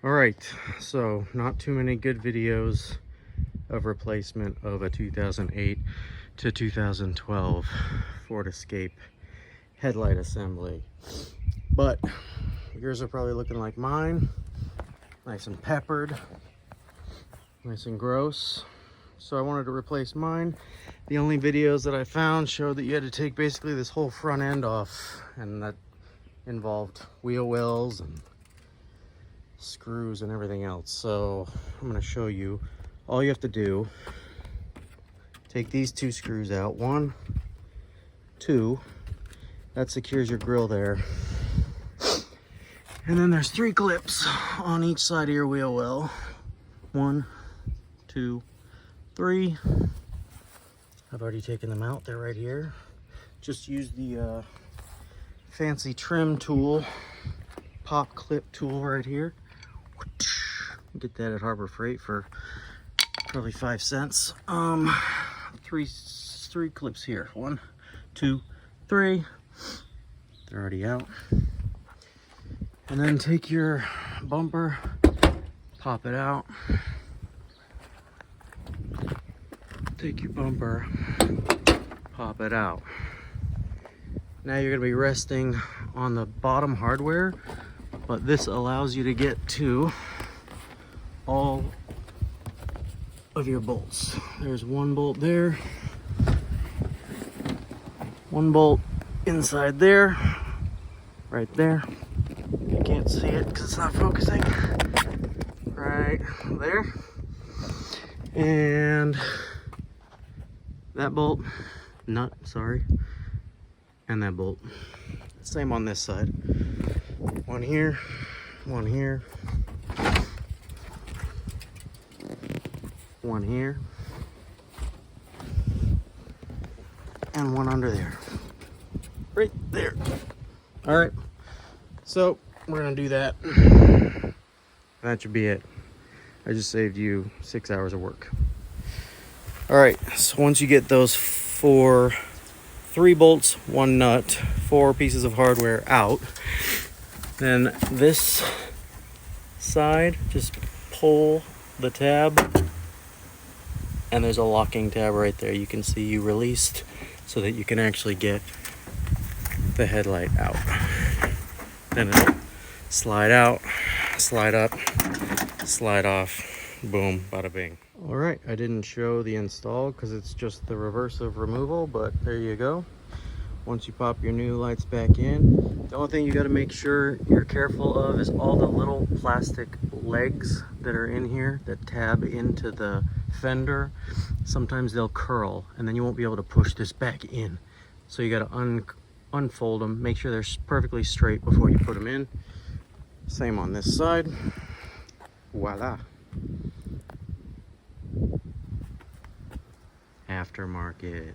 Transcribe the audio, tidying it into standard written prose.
All right, so not too many good videos of replacement of a 2008 to 2012 Ford Escape headlight assembly, but yours are probably looking like mine, nice and peppered, nice and gross. So I wanted to replace mine. The only videos that I found showed that you had to take basically this whole front end off, and that involved wheel wells and screws and everything else. So I'm going to show you. All you have to do, take these two screws out, 1, 2, that secures your grill there, and then there's 3 clips on each side of your wheel well. 1, 2, 3. I've already taken them out, they're right here. Just use the fancy trim tool, pop clip tool right here. Get that at Harbor Freight for probably 5 cents. Three clips here. 1, 2, 3. They're already out. And then take your bumper, pop it out. Take your bumper, pop it out. Now you're gonna be resting on the bottom hardware, but this allows you to get to all of your bolts. There's 1 bolt there, 1 bolt inside there, right there. You can't see it because it's not focusing. Right there. And that bolt, nut, sorry, and that bolt. Same on this side. 1 here, 1 here, 1 here, and 1 under there. Right there. All right, so we're gonna do that. That should be it. I just saved you 6 hours of work. All right, so once you get those 3 bolts, 1 nut, 4 pieces of hardware out, then this side, just pull the tab, and there's a locking tab right there. You can see you released so that you can actually get the headlight out. Then it'll slide out, slide up, slide off, boom, bada bing. All right, I didn't show the install because it's just the reverse of removal, but there you go. Once you pop your new lights back in, the only thing you got to make sure you're careful of is all the little plastic legs that are in here that tab into the fender. Sometimes they'll curl and then you won't be able to push this back in. So you got to unfold them, make sure they're perfectly straight before you put them in. Same on this side. Voila. Aftermarket.